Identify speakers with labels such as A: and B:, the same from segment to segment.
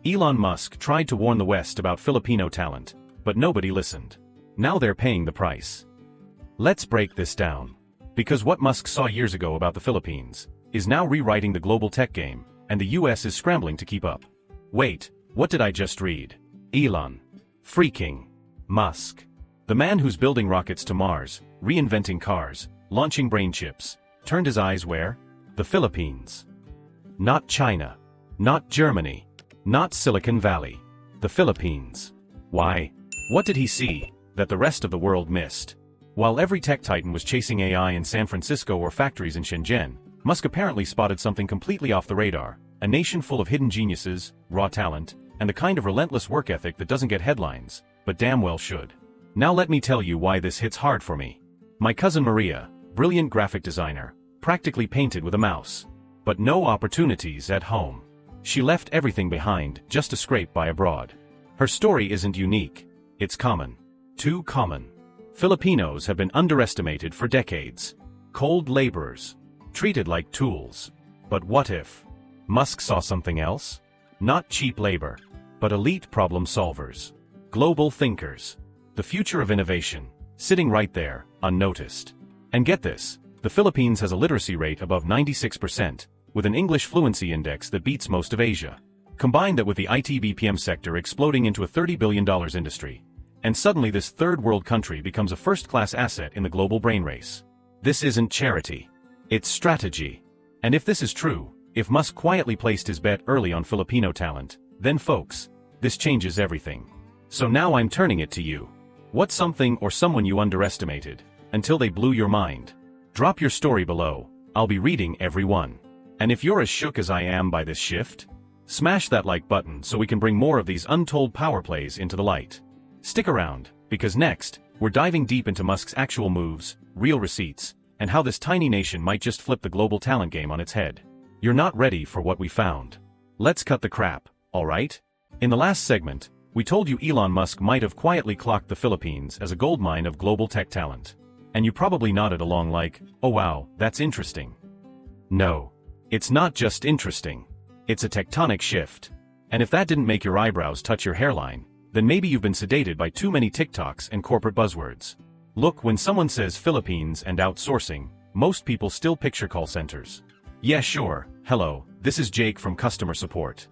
A: Elon Musk tried to warn the West about Filipino talent, but nobody listened. Now they're paying the price. Let's break this down. Because what Musk saw years ago about the Philippines is now rewriting the global tech game, and the US is scrambling to keep up. Wait, what did I just read? Elon freaking Musk. The man who's building rockets to Mars, reinventing cars, launching brain chips, turned his eyes where? The Philippines. Not China. Not Germany. Not Silicon Valley. The Philippines. Why? What did he see that the rest of the world missed? While every tech titan was chasing AI in San Francisco or factories in Shenzhen, Musk apparently spotted something completely off the radar, a nation full of hidden geniuses, raw talent, and the kind of relentless work ethic that doesn't get headlines, but damn well should. Now let me tell you why this hits hard for me. My cousin Maria, brilliant graphic designer, practically painted with a mouse. But no opportunities at home. She left everything behind just to scrape by abroad. Her story isn't unique. It's common. Too common. Filipinos have been underestimated for decades. Cold laborers. Treated like tools. But what if Musk saw something else? Not cheap labor, but elite problem solvers. Global thinkers. The future of innovation, sitting right there, unnoticed. And get this, the Philippines has a literacy rate above 96%, with an English fluency index that beats most of Asia. Combine that with the IT BPM sector exploding into a $30 billion industry, and suddenly this third world country becomes a first-class asset in the global brain race. This isn't charity. It's strategy. And if this is true, if Musk quietly placed his bet early on Filipino talent, then folks, this changes everything. So now I'm turning it to you. What's something or someone you underestimated, until they blew your mind? Drop your story below, I'll be reading every one. And if you're as shook as I am by this shift, smash that like button so we can bring more of these untold power plays into the light. Stick around, because next, we're diving deep into Musk's actual moves, real receipts, and how this tiny nation might just flip the global talent game on its head. You're not ready for what we found. Let's cut the crap, alright? In the last segment, we told you Elon Musk might have quietly clocked the Philippines as a goldmine of global tech talent. And you probably nodded along like, oh wow, that's interesting. No. It's not just interesting. It's a tectonic shift. And if that didn't make your eyebrows touch your hairline, then maybe you've been sedated by too many TikToks and corporate buzzwords. Look, when someone says Philippines and outsourcing, most people still picture call centers. Yeah, sure, hello, this is Jake from customer support.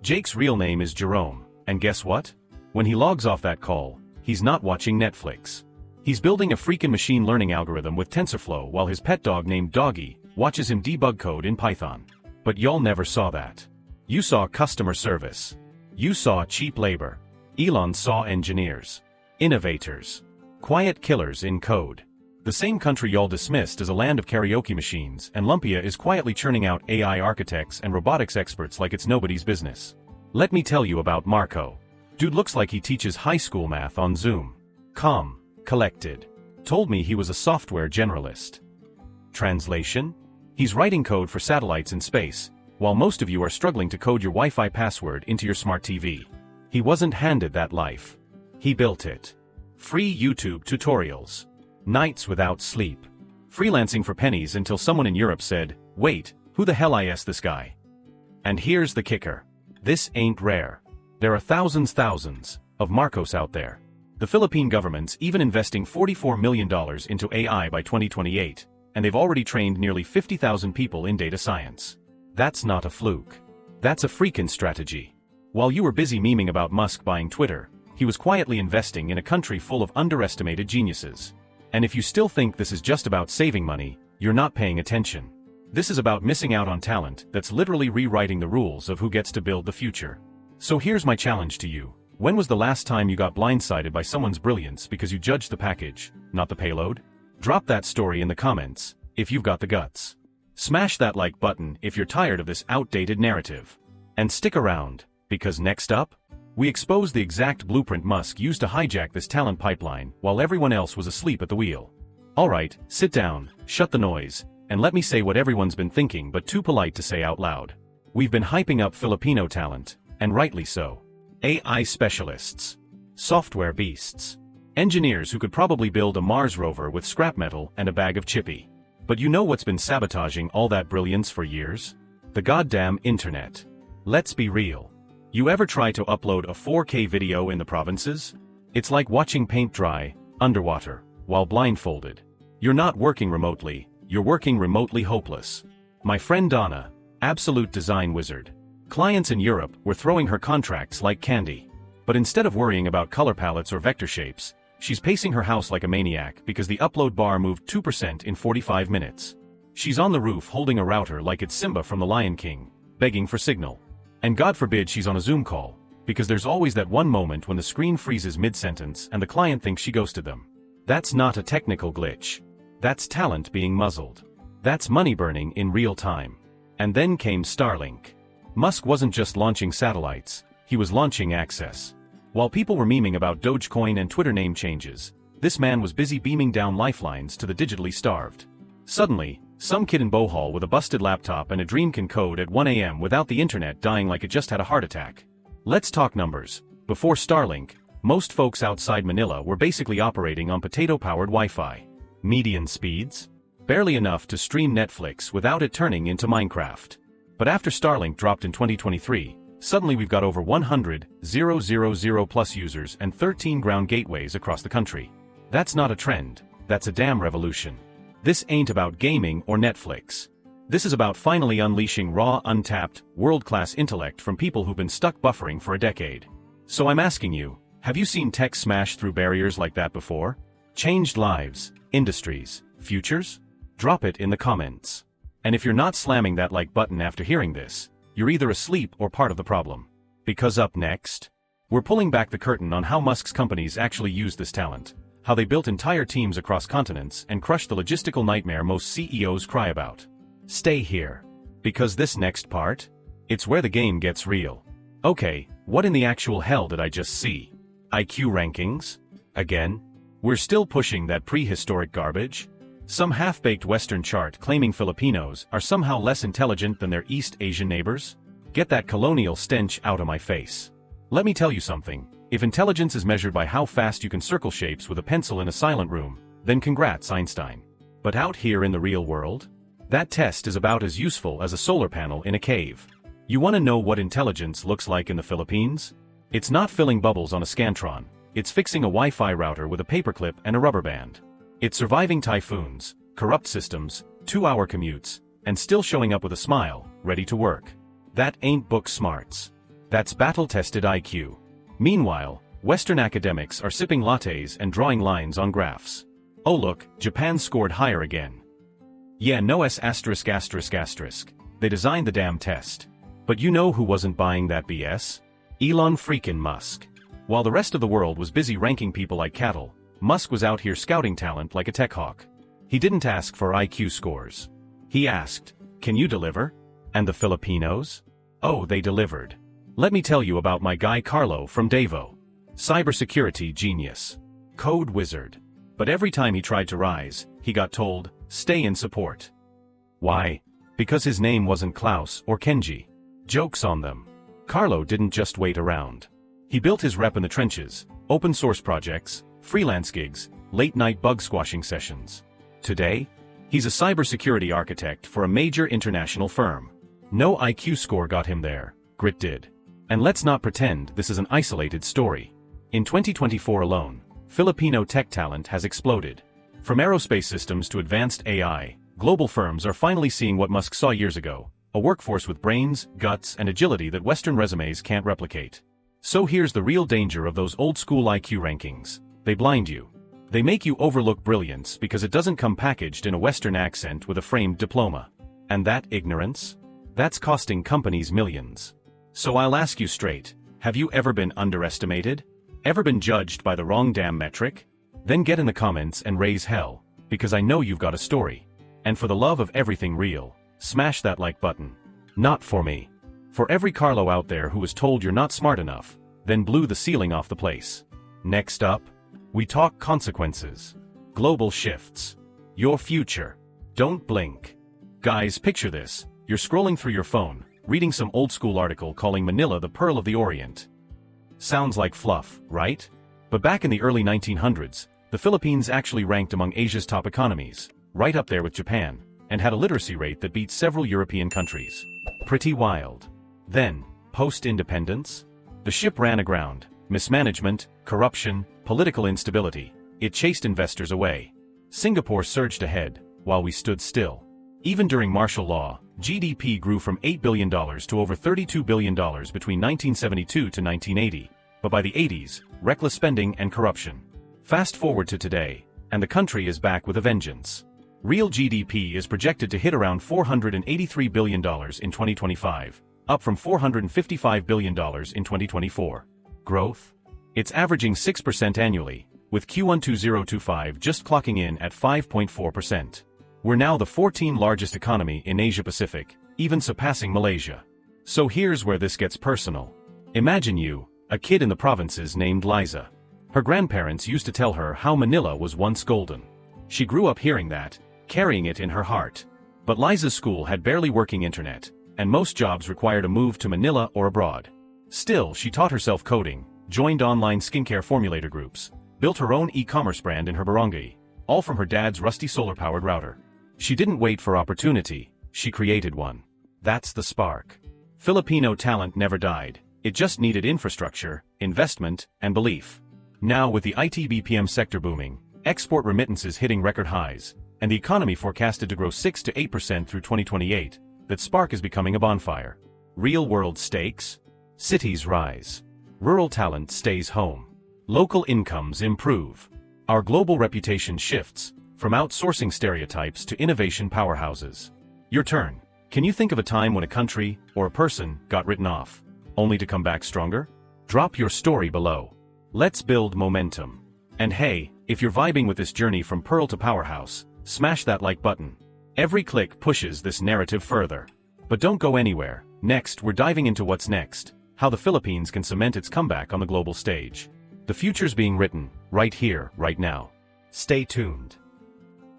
A: Jake's real name is Jerome, and guess what? When he logs off that call, he's not watching Netflix. He's building a freaking machine learning algorithm with TensorFlow while his pet dog named Doggy watches him debug code in Python. But y'all never saw that. You saw customer service. You saw cheap labor. Elon saw engineers. Innovators. Quiet killers in code. The same country y'all dismissed as a land of karaoke machines, and Lumpia is quietly churning out AI architects and robotics experts like it's nobody's business. Let me tell you about Marco. Dude looks like he teaches high school math on Zoom. Calm, collected. Told me he was a software generalist. Translation? He's writing code for satellites in space, while most of you are struggling to code your Wi-Fi password into your smart TV. He wasn't handed that life. He built it. Free YouTube tutorials. Nights without sleep. Freelancing for pennies until someone in Europe said, wait, who the hell is this guy? And here's the kicker. This ain't rare. There are thousands of Marcos out there. The Philippine government's even investing $44 million into AI by 2028, and they've already trained nearly 50,000 people in data science. That's not a fluke. That's a freaking strategy. While you were busy memeing about Musk buying Twitter, he was quietly investing in a country full of underestimated geniuses. And if you still think this is just about saving money, you're not paying attention. This is about missing out on talent that's literally rewriting the rules of who gets to build the future. So here's my challenge to you. When was the last time you got blindsided by someone's brilliance because you judged the package, not the payload? Drop that story in the comments, if you've got the guts. Smash that like button if you're tired of this outdated narrative. And stick around, because next up, we expose the exact blueprint Musk used to hijack this talent pipeline while everyone else was asleep at the wheel. Alright, sit down, shut the noise, and let me say what everyone's been thinking but too polite to say out loud. We've been hyping up Filipino talent, and rightly so. AI specialists. Software beasts. Engineers who could probably build a Mars rover with scrap metal and a bag of chippy. But you know what's been sabotaging all that brilliance for years? The goddamn internet. Let's be real. You ever try to upload a 4K video in the provinces? It's like watching paint dry, underwater, while blindfolded. You're not working remotely, you're working remotely hopeless. My friend Donna, absolute design wizard. Clients in Europe were throwing her contracts like candy. But instead of worrying about color palettes or vector shapes, she's pacing her house like a maniac because the upload bar moved 2% in 45 minutes. She's on the roof holding a router like it's Simba from The Lion King, begging for signal. And God forbid she's on a Zoom call, because there's always that one moment when the screen freezes mid-sentence and the client thinks she ghosted them. That's not a technical glitch. That's talent being muzzled. That's money burning in real time. And then came Starlink. Musk wasn't just launching satellites, he was launching access. While people were memeing about Dogecoin and Twitter name changes, this man was busy beaming down lifelines to the digitally starved. Suddenly, some kid in Bohol with a busted laptop and a dream can code at 1 a.m. without the internet dying like it just had a heart attack. Let's talk numbers. Before Starlink, most folks outside Manila were basically operating on potato-powered Wi-Fi. Median speeds? Barely enough to stream Netflix without it turning into Minecraft. But after Starlink dropped in 2023, suddenly we've got over 100,000 plus users and 13 ground gateways across the country. That's not a trend, that's a damn revolution. This ain't about gaming or Netflix. This is about finally unleashing raw, untapped, world-class intellect from people who've been stuck buffering for a decade. So I'm asking you, have you seen tech smash through barriers like that before? Changed lives, industries, futures? Drop it in the comments. And if you're not slamming that like button after hearing this, you're either asleep or part of the problem. Because up next, we're pulling back the curtain on how Musk's companies actually use this talent, how they built entire teams across continents and crushed the logistical nightmare most CEOs cry about. Stay here. Because this next part? It's where the game gets real. Okay, what in the actual hell did I just see? IQ rankings? Again? We're still pushing that prehistoric garbage? Some half-baked Western chart claiming Filipinos are somehow less intelligent than their East Asian neighbors? Get that colonial stench out of my face. Let me tell you something. If intelligence is measured by how fast you can circle shapes with a pencil in a silent room, then congrats, Einstein. But out here in the real world? That test is about as useful as a solar panel in a cave. You want to know what intelligence looks like in the Philippines? It's not filling bubbles on a Scantron. It's fixing a Wi-Fi router with a paperclip and a rubber band. It's surviving typhoons, corrupt systems, 2-hour commutes, and still showing up with a smile, ready to work. That ain't book smarts. That's battle-tested IQ. Meanwhile, Western academics are sipping lattes and drawing lines on graphs. Oh look, Japan scored higher again. Yeah, no S******. They designed the damn test. But you know who wasn't buying that BS? Elon freaking Musk. While the rest of the world was busy ranking people like cattle, Musk was out here scouting talent like a tech hawk. He didn't ask for IQ scores. He asked, "Can you deliver?" And the Filipinos? Oh, they delivered. Let me tell you about my guy Carlo from Davao. Cybersecurity genius. Code wizard. But every time he tried to rise, he got told, "Stay in support." Why? Because his name wasn't Klaus or Kenji. Joke's on them. Carlo didn't just wait around. He built his rep in the trenches, open source projects, freelance gigs, late-night bug-squashing sessions. Today, he's a cybersecurity architect for a major international firm. No IQ score got him there, grit did. And let's not pretend this is an isolated story. In 2024 alone, Filipino tech talent has exploded. From aerospace systems to advanced AI, global firms are finally seeing what Musk saw years ago, a workforce with brains, guts, and agility that Western resumes can't replicate. So here's the real danger of those old-school IQ rankings. They blind you. They make you overlook brilliance because it doesn't come packaged in a Western accent with a framed diploma. And that ignorance? That's costing companies millions. So I'll ask you straight, have you ever been underestimated? Ever been judged by the wrong damn metric? Then get in the comments and raise hell, because I know you've got a story. And for the love of everything real, smash that like button. Not for me. For every Carlo out there who was told you're not smart enough, then blew the ceiling off the place. Next up, we talk consequences. Global shifts. Your future. Don't blink. Guys, picture this. You're scrolling through your phone, reading some old-school article calling Manila the Pearl of the Orient. Sounds like fluff, right? But back in the early 1900s, the Philippines actually ranked among Asia's top economies, right up there with Japan, and had a literacy rate that beat several European countries. Pretty wild. Then, post-independence? The ship ran aground. Mismanagement, corruption, political instability. It chased investors away. Singapore surged ahead, while we stood still. Even during martial law, GDP grew from $8 billion to over $32 billion between 1972 to 1980. But by the 80s, reckless spending and corruption. Fast forward to today, and the country is back with a vengeance. Real GDP is projected to hit around $483 billion in 2025, up from $455 billion in 2024. Growth? It's averaging 6% annually, with Q1 2025 just clocking in at 5.4%. We're now the 14th largest economy in Asia-Pacific, even surpassing Malaysia. So here's where this gets personal. Imagine you, a kid in the provinces named Liza. Her grandparents used to tell her how Manila was once golden. She grew up hearing that, carrying it in her heart. But Liza's school had barely working internet, and most jobs required a move to Manila or abroad. Still, she taught herself coding, joined online skincare formulator groups, built her own e-commerce brand in her barangay, all from her dad's rusty solar-powered router. She didn't wait for opportunity, she created one. That's the spark. Filipino talent never died, it just needed infrastructure, investment, and belief. Now with the IT BPM sector booming, export remittances hitting record highs, and the economy forecasted to grow 6 to 8% through 2028, that spark is becoming a bonfire. Real-world stakes? Cities rise. Rural talent stays home. Local incomes improve. Our global reputation shifts, from outsourcing stereotypes to innovation powerhouses. Your turn. Can you think of a time when a country, or a person, got written off, only to come back stronger? Drop your story below. Let's build momentum. And hey, if you're vibing with this journey from Pearl to Powerhouse, smash that like button. Every click pushes this narrative further. But don't go anywhere. Next, we're diving into what's next, how the Philippines can cement its comeback on the global stage. The future's being written, right here, right now. Stay tuned.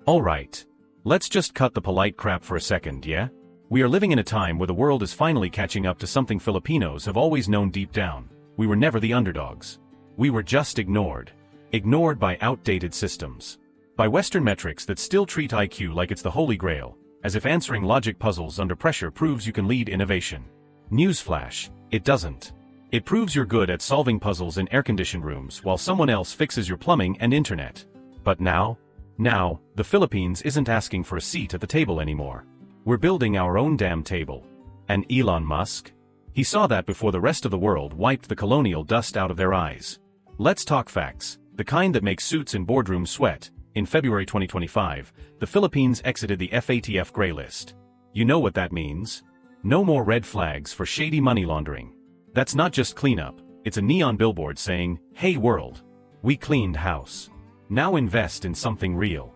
A: Alright. Let's just cut the polite crap for a second, yeah? We are living in a time where the world is finally catching up to something Filipinos have always known deep down. We were never the underdogs. We were just ignored. Ignored by outdated systems. By Western metrics that still treat IQ like it's the holy grail, as if answering logic puzzles under pressure proves you can lead innovation. Newsflash, it doesn't. It proves you're good at solving puzzles in air-conditioned rooms while someone else fixes your plumbing and internet. But now, the Philippines isn't asking for a seat at the table anymore. We're building our own damn table. And Elon Musk? He saw that before the rest of the world wiped the colonial dust out of their eyes. Let's talk facts, the kind that makes suits in boardrooms sweat. In February 2025, the Philippines exited the FATF gray list. You know what that means? No more red flags for shady money laundering. That's not just cleanup, it's a neon billboard saying, "Hey world, we cleaned house. Now invest in something real."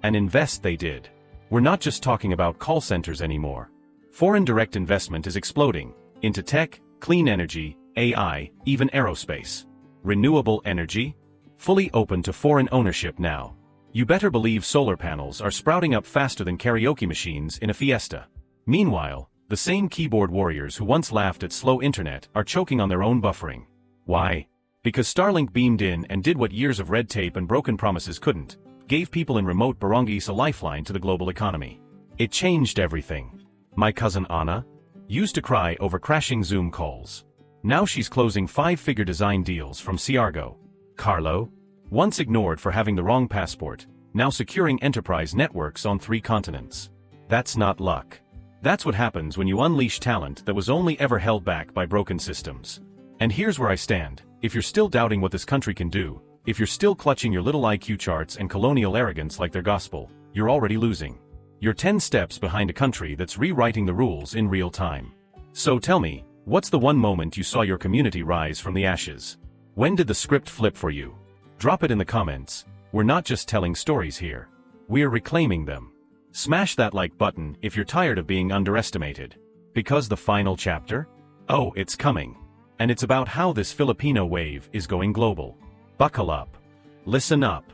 A: And invest they did. We're not just talking about call centers anymore. Foreign direct investment is exploding, into tech, clean energy, AI, even aerospace. Renewable energy? Fully open to foreign ownership now. You better believe solar panels are sprouting up faster than karaoke machines in a fiesta. Meanwhile, the same keyboard warriors who once laughed at slow internet are choking on their own buffering. Why? Because Starlink beamed in and did what years of red tape and broken promises couldn't, gave people in remote barangays a lifeline to the global economy. It changed everything. My cousin Anna used to cry over crashing Zoom calls. Now she's closing 5-figure design deals from Ciargo. Carlo, once ignored for having the wrong passport, now securing enterprise networks on 3 continents. That's not luck. That's what happens when you unleash talent that was only ever held back by broken systems. And here's where I stand. If you're still doubting what this country can do, if you're still clutching your little IQ charts and colonial arrogance like their gospel, you're already losing. You're 10 steps behind a country that's rewriting the rules in real time. So tell me, what's the one moment you saw your community rise from the ashes? When did the script flip for you? Drop it in the comments. We're not just telling stories here. We're reclaiming them. Smash that like button if you're tired of being underestimated. Because the final chapter? Oh, it's coming. And it's about how this Filipino wave is going global. Buckle up. Listen up.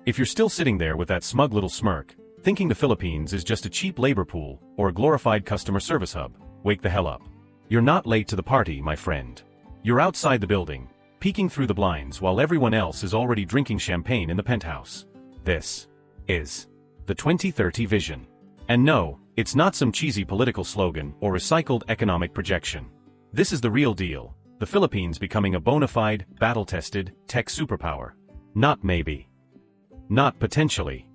A: If you're still sitting there with that smug little smirk, thinking the Philippines is just a cheap labor pool or a glorified customer service hub, wake the hell up. You're not late to the party, my friend. You're outside the building, peeking through the blinds while everyone else is already drinking champagne in the penthouse. This is the 2030 vision. And no, it's not some cheesy political slogan or recycled economic projection. This is the real deal. The Philippines becoming a bona fide, battle-tested, tech superpower. Not maybe. Not potentially.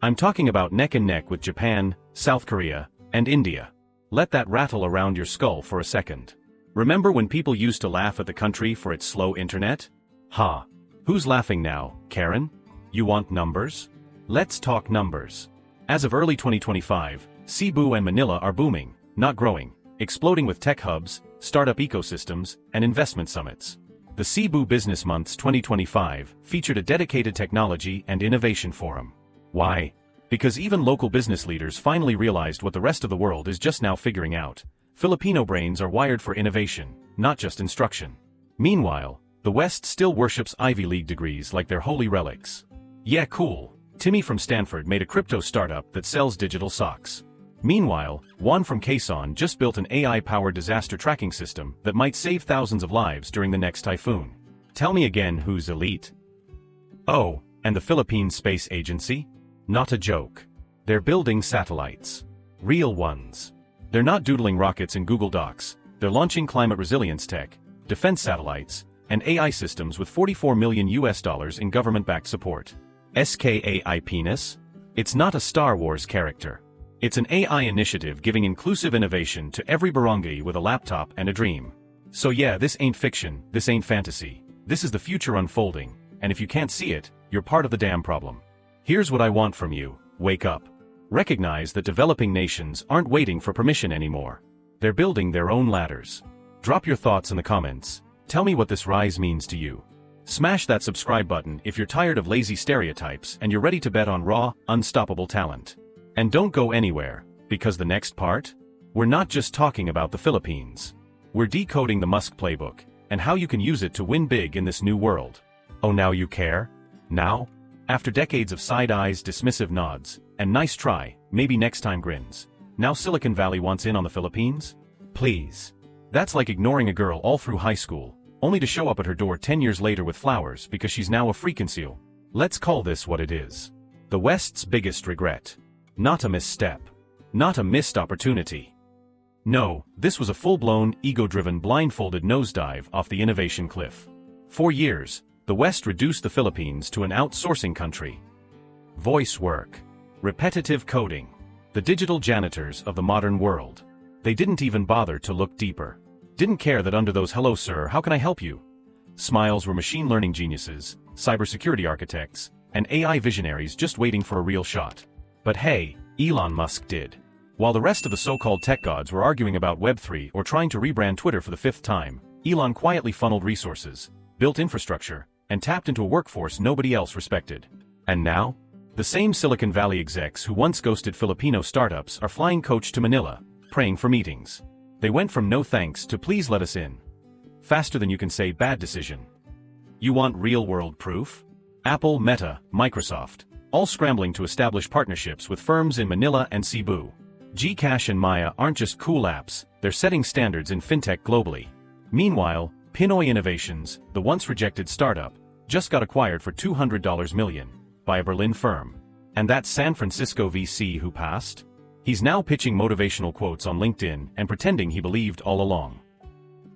A: I'm talking about neck and neck with Japan, South Korea, and India. Let that rattle around your skull for a second. Remember when people used to laugh at the country for its slow internet? Ha. Who's laughing now, Karen? You want numbers? Let's talk numbers. As of early 2025, Cebu and Manila are booming, not growing, exploding with tech hubs, startup ecosystems, and investment summits. The Cebu Business Months 2025 featured a dedicated technology and innovation forum. Why? Because even local business leaders finally realized what the rest of the world is just now figuring out. Filipino brains are wired for innovation, not just instruction. Meanwhile, the West still worships Ivy League degrees like they're holy relics. Yeah, cool. Timmy from Stanford made a crypto startup that sells digital socks. Meanwhile, Juan from Quezon just built an AI-powered disaster tracking system that might save thousands of lives during the next typhoon. Tell me again who's elite? Oh, and the Philippine Space Agency? Not a joke. They're building satellites. Real ones. They're not doodling rockets in Google Docs, they're launching climate resilience tech, defense satellites, and AI systems with $44 million in government-backed support. SKAI penis? It's not a Star Wars character. It's an AI initiative giving inclusive innovation to every barangay with a laptop and a dream. So yeah, this ain't fiction, this ain't fantasy. This is the future unfolding, and if you can't see it, you're part of the damn problem. Here's what I want from you: wake up. Recognize that developing nations aren't waiting for permission anymore. They're building their own ladders. Drop your thoughts in the comments. Tell me what this rise means to you. Smash that subscribe button if you're tired of lazy stereotypes and you're ready to bet on raw, unstoppable talent. And don't go anywhere, because the next part? We're not just talking about the Philippines. We're decoding the Musk playbook, and how you can use it to win big in this new world. Oh, now you care? Now? After decades of side eyes, dismissive nods, and nice try, maybe next time grins, now Silicon Valley wants in on the Philippines? Please. That's like ignoring a girl all through high school, only to show up at her door 10 years later with flowers because she's now a freak-conceal. Let's call this what it is. The West's biggest regret. Not a misstep. Not a missed opportunity. No, this was a full-blown, ego-driven, blindfolded nosedive off the innovation cliff. For years, the West reduced the Philippines to an outsourcing country. Voice work. Repetitive coding. The digital janitors of the modern world. They didn't even bother to look deeper. Didn't care that under those "hello sir, how can I help you?" smiles were machine learning geniuses, cybersecurity architects, and AI visionaries just waiting for a real shot. But hey, Elon Musk did. While the rest of the so-called tech gods were arguing about Web3 or trying to rebrand Twitter for the 5th time, Elon quietly funneled resources, built infrastructure, and tapped into a workforce nobody else respected. And now? The same Silicon Valley execs who once ghosted Filipino startups are flying coach to Manila, praying for meetings. They went from no thanks to please let us in. Faster than you can say bad decision. You want real-world proof? Apple, Meta, Microsoft, all scrambling to establish partnerships with firms in Manila and Cebu. Gcash and Maya aren't just cool apps, they're setting standards in fintech globally. Meanwhile, Pinoy Innovations, the once-rejected startup, just got acquired for $200 million by a Berlin firm. And that San Francisco VC who passed? He's now pitching motivational quotes on LinkedIn and pretending he believed all along.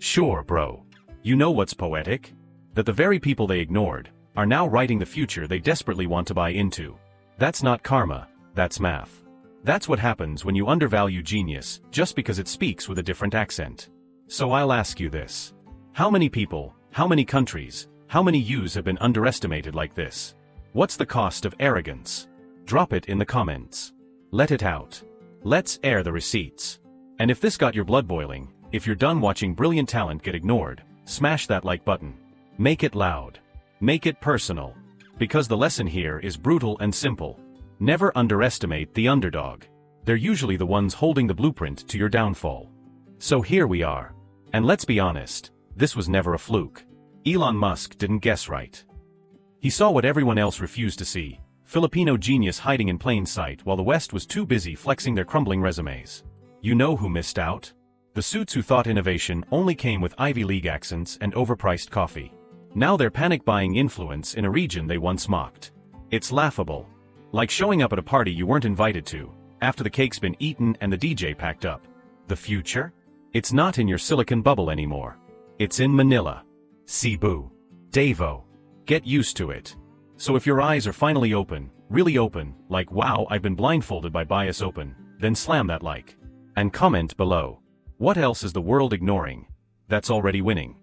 A: Sure, bro. You know what's poetic? That the very people they ignored are now writing the future they desperately want to buy into. That's not karma, that's math. That's what happens when you undervalue genius just because it speaks with a different accent. So I'll ask you this. How many people, how many countries, how many yous have been underestimated like this? What's the cost of arrogance? Drop it in the comments. Let it out. Let's air the receipts. And if this got your blood boiling, if you're done watching brilliant talent get ignored, smash that like button. Make it loud. Make it personal. Because the lesson here is brutal and simple. Never underestimate the underdog. They're usually the ones holding the blueprint to your downfall. So here we are. And let's be honest, this was never a fluke. Elon Musk didn't guess right. He saw what everyone else refused to see. Filipino genius hiding in plain sight while the West was too busy flexing their crumbling resumes. You know who missed out? The suits who thought innovation only came with Ivy League accents and overpriced coffee. Now they're panic-buying influence in a region they once mocked. It's laughable. Like showing up at a party you weren't invited to, after the cake's been eaten and the DJ packed up. The future? It's not in your silicon bubble anymore. It's in Manila. Cebu. Davao. Get used to it. So if your eyes are finally open, really open, like wow I've been blindfolded by bias open, then slam that like. And comment below. What else is the world ignoring? That's already winning.